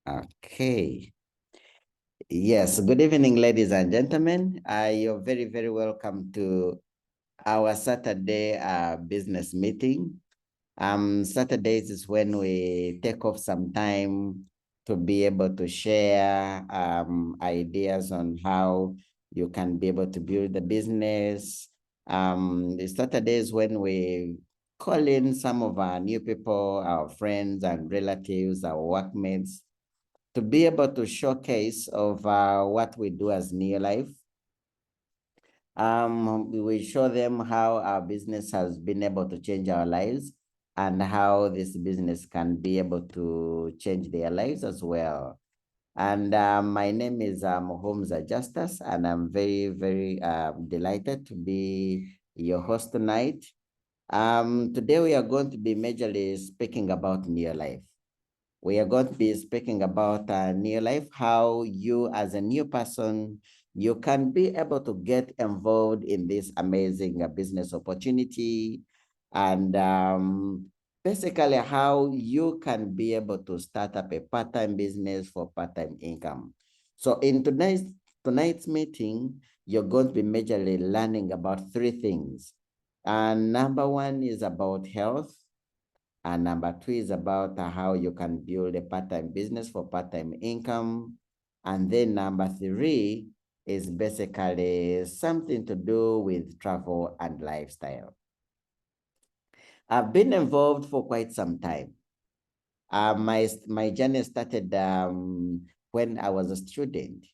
Okay. Yes, good evening, ladies and gentlemen. You're very, very welcome to our Saturday business meeting. Saturdays is when we take off some time to be able to share ideas on how you can be able to build the business. The Saturdays when we call in some of our new people, our friends and relatives, our workmates, to be able to showcase of what we do as Neolife. We will show them how our business has been able to change our lives and how this business can be able to change their lives as well. And my name is Talk-Justus, and I'm very, very delighted to be your host tonight. Today we are going to be majorly speaking about Neolife. We are going to be speaking about Neolife, how you as a new person, you can be able to get involved in this amazing business opportunity, and basically how you can be able to start up a part-time business for part-time income. So in tonight's meeting, you're going to be majorly learning about three things. And number one is about health. And number two is about how you can build a part-time business for part-time income. And then number three is basically something to do with travel and lifestyle. I've been involved for quite some time. My journey started when I was a student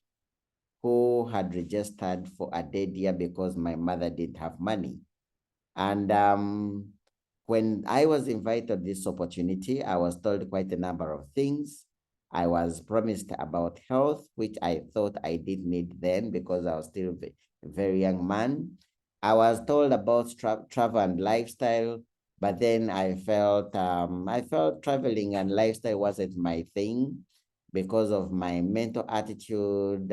who had registered for a day year because my mother didn't have money. And when I was invited this opportunity, I was told quite a number of things. I was promised about health, which I thought I did need then because I was still a very young man. I was told about travel and lifestyle, but then I felt traveling and lifestyle wasn't my thing because of my mental attitude,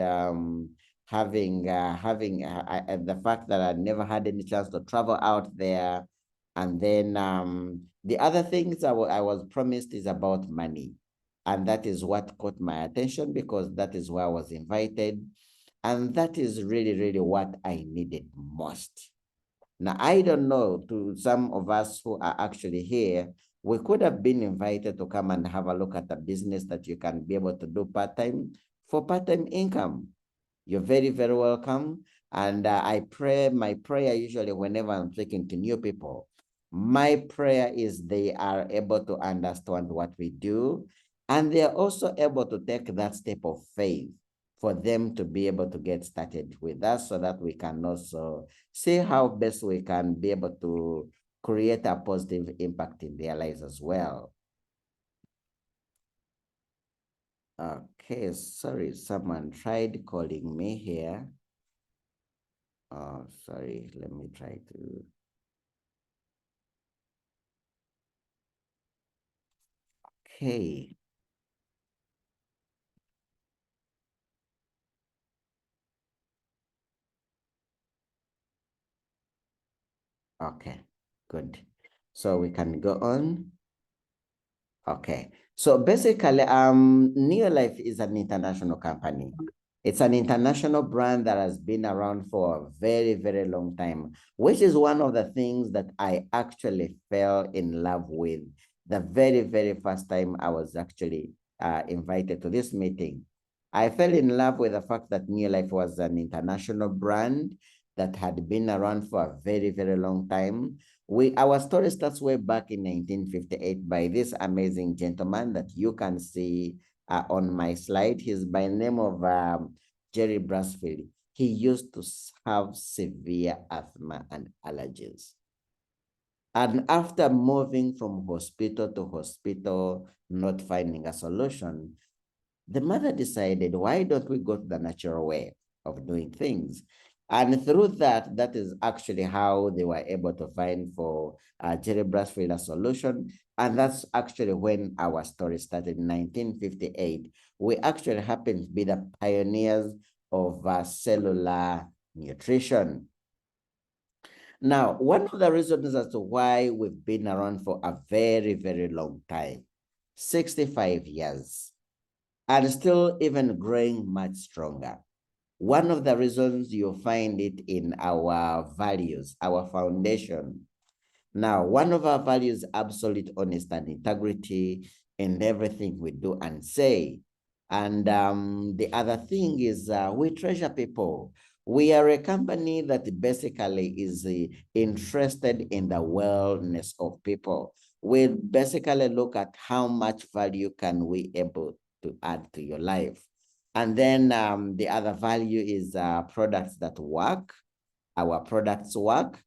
having the fact that I never had any chance to travel out there. And then the other things I was promised is about money. And that is what caught my attention because that is where I was invited. And that is really, really what I needed most. Now, I don't know, to some of us who are actually here, we could have been invited to come and have a look at a business that you can be able to do part-time for part-time income. You're very, very welcome. And my prayer usually whenever I'm speaking to new people, my prayer is they are able to understand what we do. And they are also able to take that step of faith for them to be able to get started with us so that we can also see how best we can be able to create a positive impact in their lives as well. Okay, sorry, someone tried calling me here. Oh, sorry, let me try to. Okay. Okay, good. So we can go on. Okay. So basically, Neolife is an international company. It's an international brand that has been around for a very, very long time, which is one of the things that I actually fell in love with the very, very first time I was actually invited to this meeting. I fell in love with the fact that Neolife was an international brand that had been around for a very, very long time. Our story starts way back in 1958 by this amazing gentleman that you can see on my slide. He's by the name of Jerry Brasfield. He used to have severe asthma and allergies. And after moving from hospital to hospital, not finding a solution, the mother decided, why don't we go to the natural way of doing things? And through that, that is actually how they were able to find for Jerry Brasfield a solution. And that's actually when our story started in 1958. We actually happened to be the pioneers of cellular nutrition. Now, one of the reasons as to why we've been around for a very, very long time, 65 years. and still even growing much stronger. One of the reasons you find it in our values, our foundation. Now, one of our values, absolute honesty and integrity in everything we do and say. And the other thing is we treasure people. We are a company that basically is interested in the wellness of people. We basically look at how much value can we able to add to your life. And then the other value is products that work. Our products work.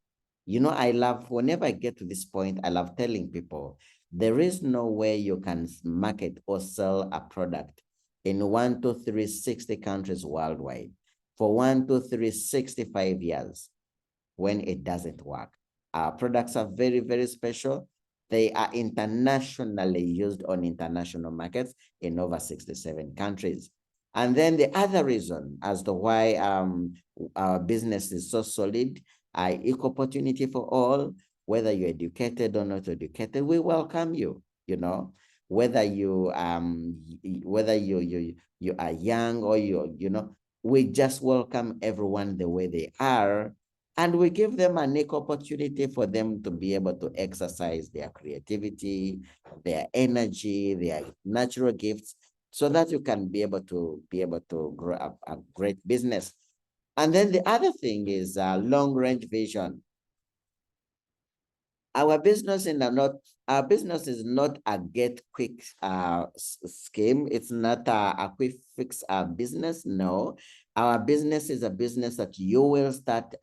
You know, I love, whenever I get to this point, I love telling people, there is no way you can market or sell a product in 1, 2, 3, 60 countries worldwide for 1, 2, 3, 65 years when it doesn't work. Our products are very, very special. They are internationally used on international markets in over 67 countries. And then the other reason as to why our business is so solid, equal opportunity for all, whether you're educated or not educated, we welcome you, you know, whether you you are young or you know, we just welcome everyone the way they are, and we give them an equal opportunity for them to be able to exercise their creativity, their energy, their natural gifts, so that you can be able to grow up a great business. And then the other thing is long range vision. Our business our business is not a get quick scheme. It's not a quick fix business. No, our business is a business that you will start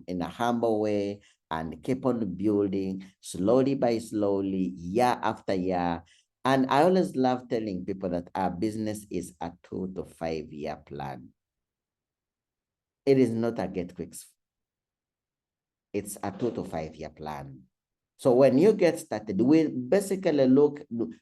in a humble way and keep on building slowly by slowly, year after year. And I always love telling people that our business is a 2 to 5 year plan. It is not a get quick. It's a 2 to 5 year plan. So when you get started, we basically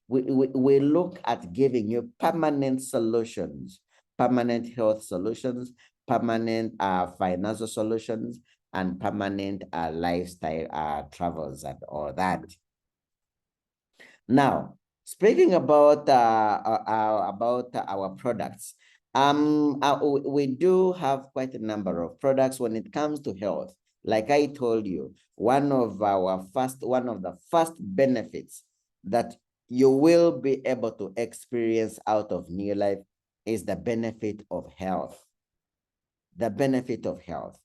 we look at giving you permanent solutions, permanent health solutions, permanent financial solutions, and permanent lifestyle travels and all that. Now, speaking about our products, we do have quite a number of products when it comes to health. Like I told you, one of the first benefits that you will be able to experience out of Neolife is the benefit of health. The benefit of health.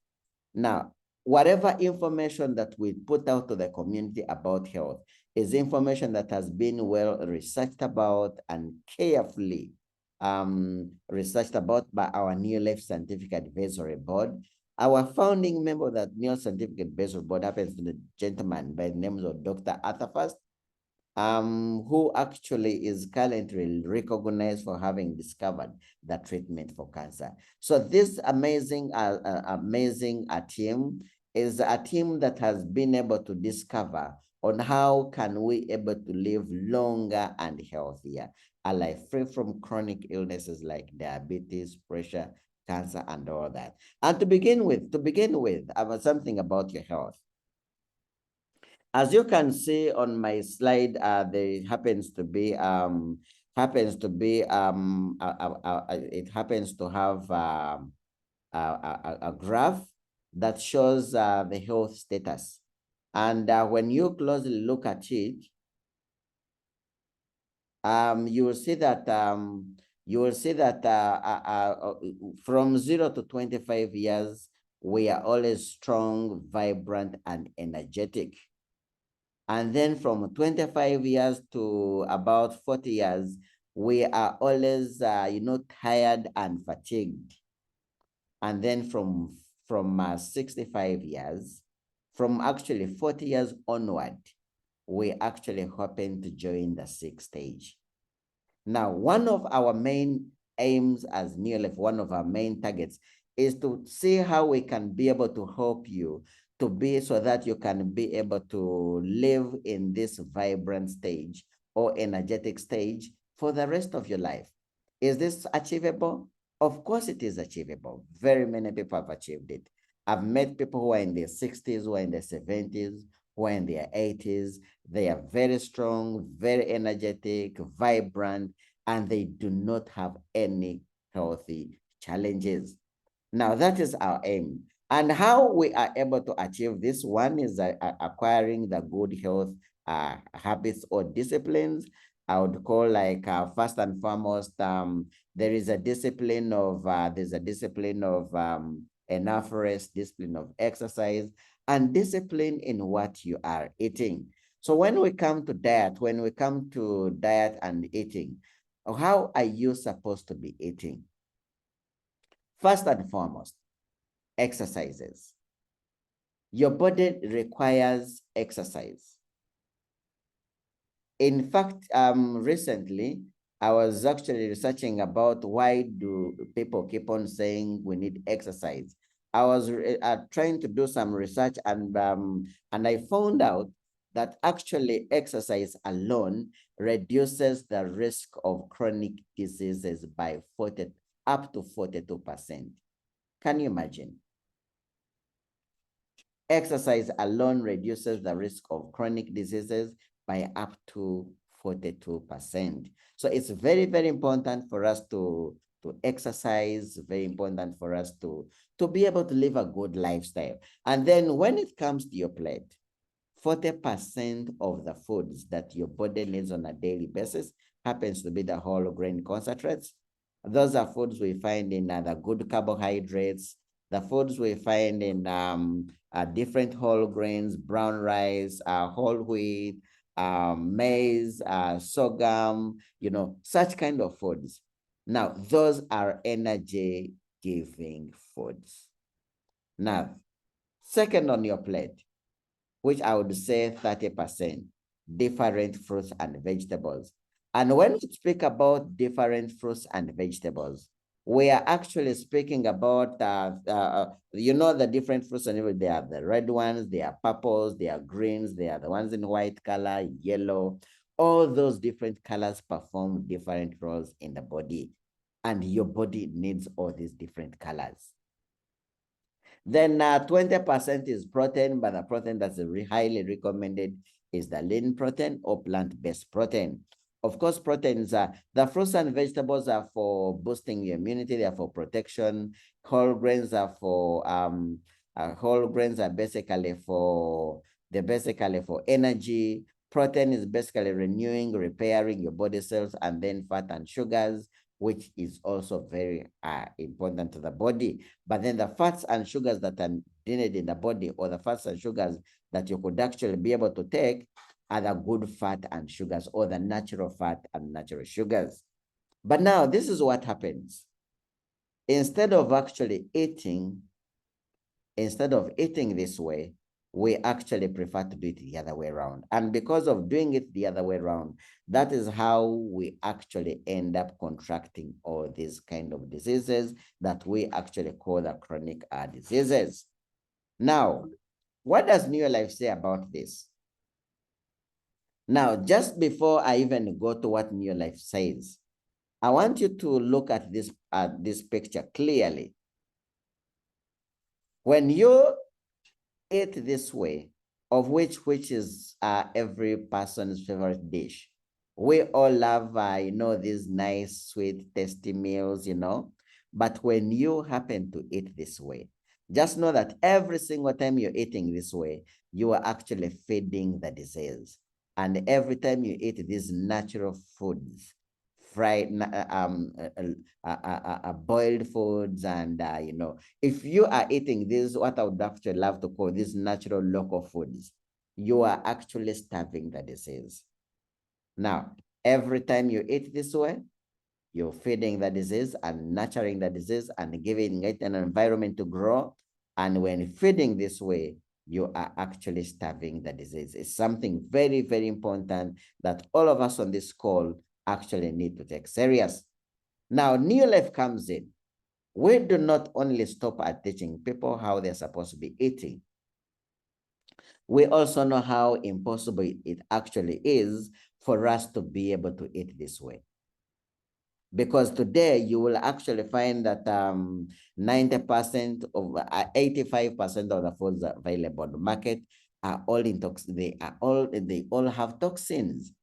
Now, whatever information that we put out to the community about health is information that has been well researched about and carefully researched about by our Neolife Scientific Advisory Board. Our founding member of that Neolife Scientific Advisory Board happens to be the gentleman by the name of Dr. Arthur First, who actually is currently recognized for having discovered the treatment for cancer. So this amazing team is a team that has been able to discover on how can we able to live longer and healthier, a life free from chronic illnesses like diabetes, pressure, cancer, and all that. And to begin with, something about your health. As you can see on my slide, there happens to be it happens to have a graph that shows the health status. And when you closely look at it, you will see that from 0 to 25 years, we are always strong, vibrant, and energetic. And then from 25 years to about 40 years, we are always, tired and fatigued. And then from 65 years, from actually 40 years onward, we actually hoping to join the 6th stage. Now, one of our main aims as Neolife, one of our main targets is to see how we can be able to help you to be so that you can be able to live in this vibrant stage or energetic stage for the rest of your life. Is this achievable? Of course it is achievable. Very many people have achieved it. I've met people who are in their 60s, who are in their 70s, who are in their 80s. They are very strong, very energetic, vibrant, and they do not have any healthy challenges. Now, that is our aim. And how we are able to achieve this one is acquiring the good health habits or disciplines. I would call like first and foremost, there is a discipline of enough rest, discipline of exercise, and discipline in what you are eating. So when we come to diet and eating, how are you supposed to be eating? First and foremost, exercises. Your body requires exercise. In fact, recently, I was actually researching about why do people keep on saying we need exercise. I was trying to do some research, and I found out that actually exercise alone reduces the risk of chronic diseases by up to 42%. Can you imagine? Exercise alone reduces the risk of chronic diseases by up to 42%. So it's very, very important for us to exercise, very important for us to be able to live a good lifestyle. And then when it comes to your plate, 40% of the foods that your body needs on a daily basis happens to be the whole grain concentrates. Those are foods we find in the good carbohydrates, the foods we find in different whole grains, brown rice, whole wheat, maize, sorghum, such kind of foods. Now, those are energy-giving foods. Now, second on your plate, which I would say 30%, different fruits and vegetables. And when we speak about different fruits and vegetables, we are actually speaking about, the different fruits and vegetables. They are the red ones, they are purples, they are greens, they are the ones in white color, yellow. All those different colors perform different roles in the body. And your body needs all these different colors. Then 20% is protein, but the protein that's highly recommended is the lean protein or plant-based protein. Of course, proteins are, the fruits and vegetables are for boosting your immunity, they are for protection. Whole grains are for, basically for energy. Protein is basically renewing, repairing your body cells, and then fat and sugars, which is also very important to the body. But then the fats and sugars that are needed in the body, or the fats and sugars that you could actually be able to take, are the good fat and sugars, or the natural fat and natural sugars. But now this is what happens. Instead of eating this way, we actually prefer to do it the other way around. And because of doing it the other way around, that is how we actually end up contracting all these kind of diseases that we actually call the chronic diseases. Now, what does Neolife say about this? Now, just before I even go to what Neolife says, I want you to look at this picture clearly. When you eat this way, of which is every person's favorite dish. We all love, these nice, sweet, tasty meals, But when you happen to eat this way, just know that every single time you're eating this way, you are actually feeding the disease. And every time you eat these natural foods, fried, boiled foods, and if you are eating this, what I would actually love to call these natural local foods, you are actually starving the disease. Now, every time you eat this way, you're feeding the disease and nurturing the disease and giving it an environment to grow. And when feeding this way, you are actually starving the disease. It's something very, very important that all of us on this call actually need to take serious. Now, Neolife comes in. We do not only stop at teaching people how they're supposed to be eating. We also know how impossible it actually is for us to be able to eat this way. Because today you will actually find that 90% of 85% of the foods available on the market are all they all have toxins.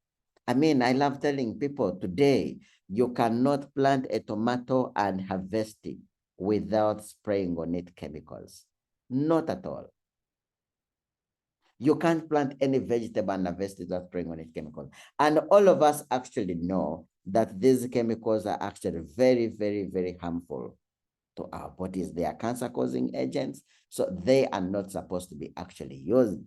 I mean, I love telling people today, you cannot plant a tomato and harvest it without spraying on it chemicals. Not at all. You can't plant any vegetable and harvest it without spraying on it chemicals. And all of us actually know that these chemicals are actually very, very, very harmful to our bodies. They are cancer-causing agents, so they are not supposed to be actually used.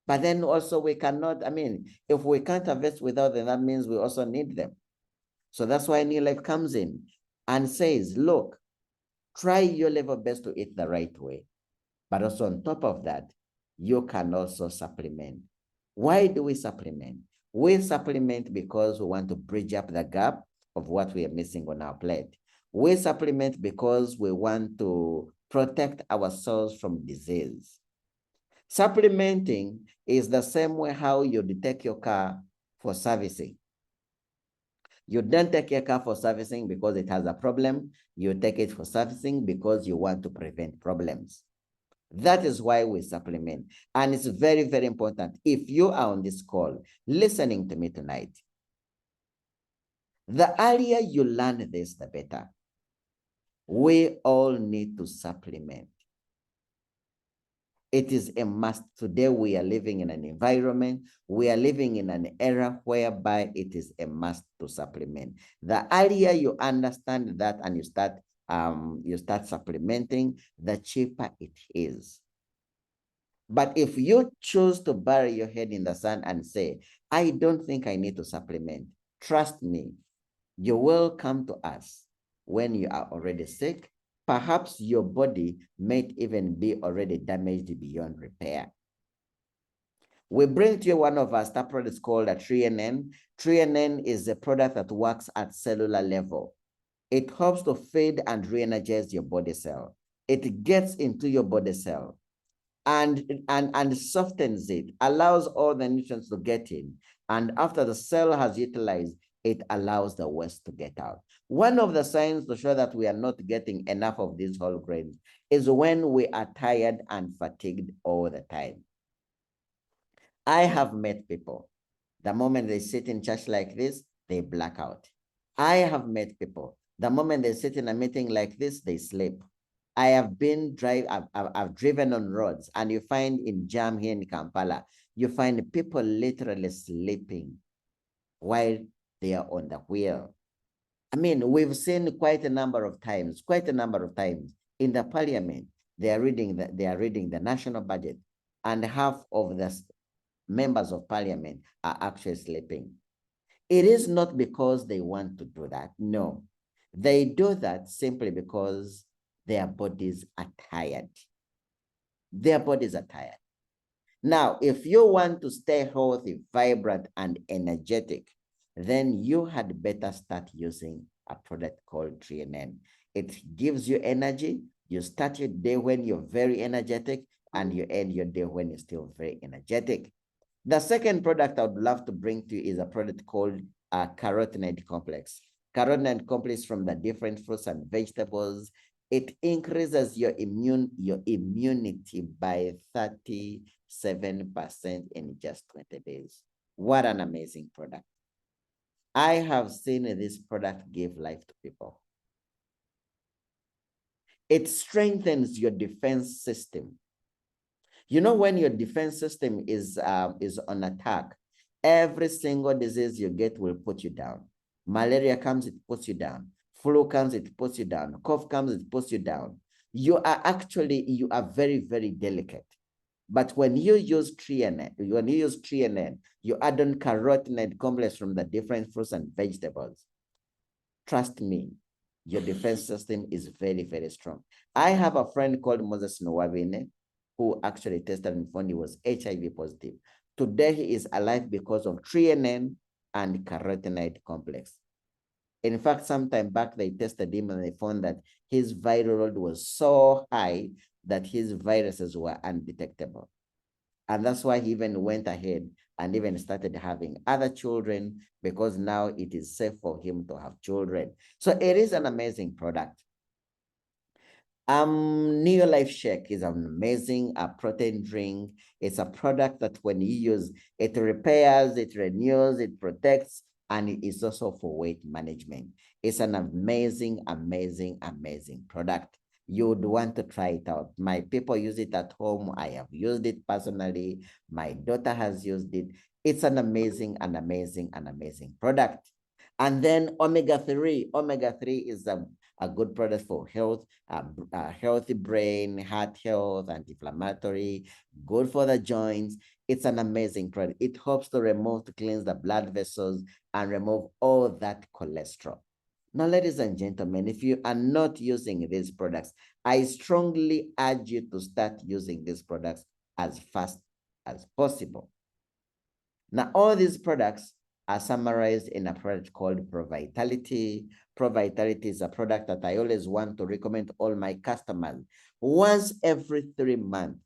But then also we cannot, I mean, if we can't harvest without them, that means we also need them. So that's why Neolife comes in and says, look, try your level best to eat the right way. But also on top of that, you can also supplement. Why do we supplement? We supplement because we want to bridge up the gap of what we are missing on our plate. We supplement because we want to protect ourselves from disease. Supplementing is the same way how you take your car for servicing. You don't take your car for servicing because it has a problem. You take it for servicing because you want to prevent problems. That is why we supplement. And it's very, very important. If you are on this call listening to me tonight, the earlier you learn this, the better. We all need to supplement. It is a must. Today, we are living in an environment, we are living in an era whereby it is a must to supplement. The earlier you understand that and you start supplementing, the cheaper it is. But if you choose to bury your head in the sand and say, I don't think I need to supplement, trust me, you will come to us when you are already sick. Perhaps your body may even be already damaged beyond repair. We bring to you one of our star products called a TreeNN. TreeNN is a product that works at cellular level. It helps to feed and re-energize your body cell. It gets into your body cell and softens it, allows all the nutrients to get in. And after the cell has utilized, it allows the waste to get out. One of the signs to show that we are not getting enough of these whole grains is when we are tired and fatigued all the time. I have met people, the moment they sit in church like this, they black out. I have met people, the moment they sit in a meeting like this, they sleep. I have I've driven on roads, and you find in jam here in Kampala, you find people literally sleeping while they are on the wheel. I mean, we've seen quite a number of times in the parliament, they are reading the national budget, and half of the members of parliament are actually sleeping. It is not because they want to do that. No, they do that simply because their bodies are tired. Their bodies are tired. Now, if you want to stay healthy, vibrant, and energetic, then you had better start using a product called TreeNN. It gives you energy. You start your day when you're very energetic, and you end your day when you're still very energetic. The second product I would love to bring to you is a product called carotenoid complex. Carotenoid complex from the different fruits and vegetables. It increases your immunity by 37% in just 20 days. What an amazing product. I have seen this product give life to people. It strengthens your defense system. You know, when your defense system is on attack, every single disease you get will put you down. Malaria comes, it puts you down. Flu comes, it puts you down. Cough comes, it puts you down. You are very, very delicate. But when you use TreeNN, you add on carotenoid complex from the different fruits and vegetables. Trust me, your defense system is very, very strong. I have a friend called Moses Nwabine who actually tested and found he was HIV positive. Today, he is alive because of TreeNN and carotenoid complex. In fact, sometime back, they tested him and they found that his viral load was so high that his viruses were undetectable. And that's why he even went ahead and even started having other children, because now it is safe for him to have children. So it is an amazing product. Neolife Shake is an amazing protein drink. It's a product that when you use, it repairs, it renews, it protects, and it is also for weight management. It's an amazing, amazing, amazing product. You would want to try it out. My people use it at home. I have used it personally. My daughter has used it. It's an amazing, amazing product. And then omega-3. Omega-3 is a good product for health, healthy brain, heart health, anti-inflammatory, good for the joints. It's an amazing product. It helps to cleanse the blood vessels and remove all that cholesterol. Now, ladies and gentlemen, if you are not using these products, I strongly urge you to start using these products as fast as possible. Now, all these products are summarized in a product called ProVitality. ProVitality is a product that I always want to recommend to all my customers. Once every 3 months,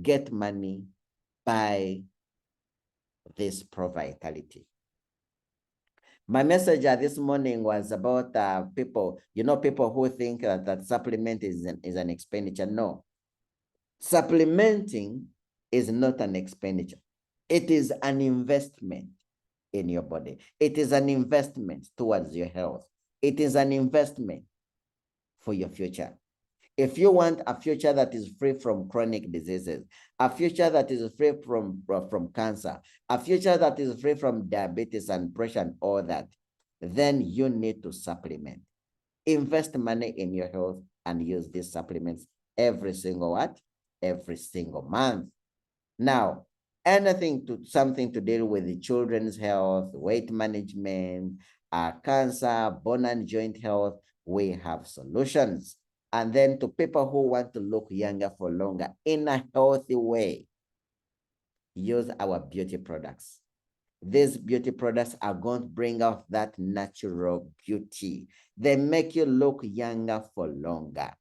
get money, buy this ProVitality. My message this morning was about people, people who think that supplement is an expenditure. No, supplementing is not an expenditure. It is an investment in your body. It is an investment towards your health. It is an investment for your future. If you want a future that is free from chronic diseases, a future that is free from cancer, a future that is free from diabetes and pressure and all that, then you need to supplement. Invest money in your health and use these supplements every single what? Every single month. Now, something to deal with the children's health, weight management, cancer, bone and joint health, we have solutions. And then to people who want to look younger for longer in a healthy way, use our beauty products. These beauty products are going to bring out that natural beauty. They make you look younger for longer.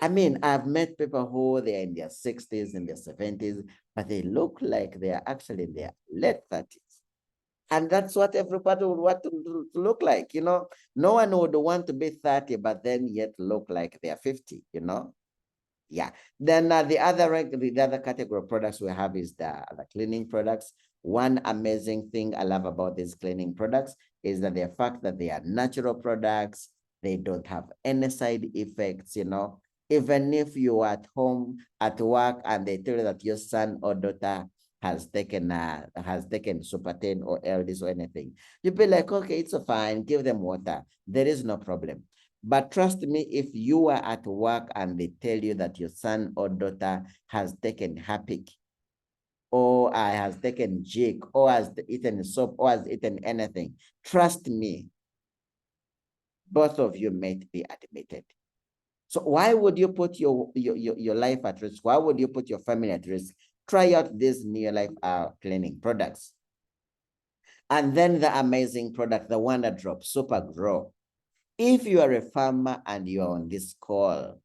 I mean, I've met people who they're in their 60s, in their 70s, but they look like they are actually in their late 30s. And that's what everybody would want to look like, No one would want to be 30, but then yet look like they're 50, Yeah. Then the other category of products we have is the cleaning products. One amazing thing I love about these cleaning products is that the fact that they are natural products, they don't have any side effects, Even if you are at home, at work, and they tell you that your son or daughter has taken Super 10 or LDs or anything, you'll be like, okay, it's fine, give them water. There is no problem. But trust me, if you are at work and they tell you that your son or daughter has taken Happy or has taken Jig or has eaten soap or has eaten anything, trust me, both of you might be admitted. So why would you put your life at risk? Why would you put your family at risk? Try out these Neolife cleaning products. And then the amazing product, the Wonder Drop Super Grow. If you are a farmer and you're on this call,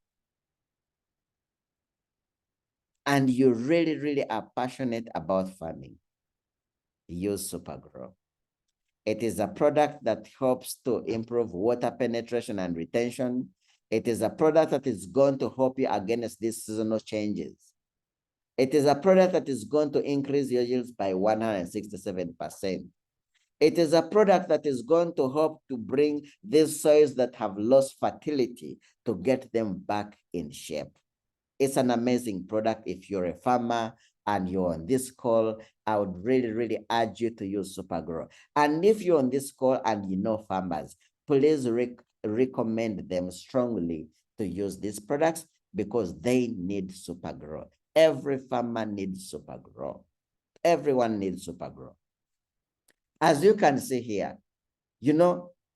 and you really, really are passionate about farming, use Super Grow. It is a product that helps to improve water penetration and retention. It is a product that is going to help you against these seasonal changes. It is a product that is going to increase your yields by 167%. It is a product that is going to help to bring these soils that have lost fertility to get them back in shape. It's an amazing product. If you're a farmer and you're on this call, I would really, really urge you to use Supergrow. And if you're on this call and you know farmers, please recommend them strongly to use these products because they need Supergrow. Every farmer needs Supergrow. Everyone needs Supergrow. As you can see here,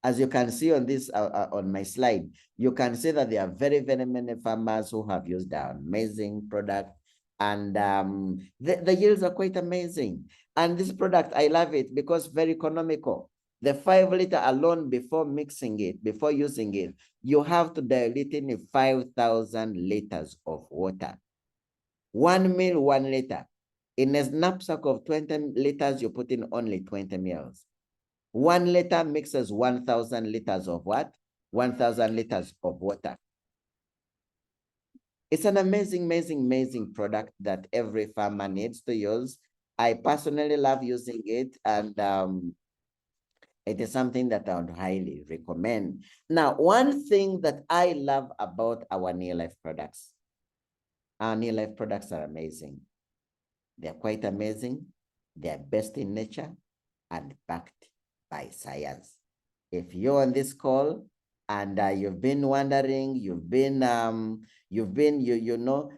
as you can see on this on my slide, you can see that there are very, very many farmers who have used our amazing product, and the yields are quite amazing. And this product, I love it because very economical. The 5 liter alone, before mixing it, before using it, you have to dilute in 5,000 liters of water. 1 ml, 1 liter. In a knapsack of 20 liters, you put in only 20 mils. 1 liter mixes 1,000 liters of what? 1,000 liters of water. It's an amazing, amazing, amazing product that every farmer needs to use. I personally love using it, and it is something that I would highly recommend. Now, one thing that I love about our Neolife products are amazing. They're quite amazing. They're best in nature and backed by science. If you're on this call and you've been wondering, you know,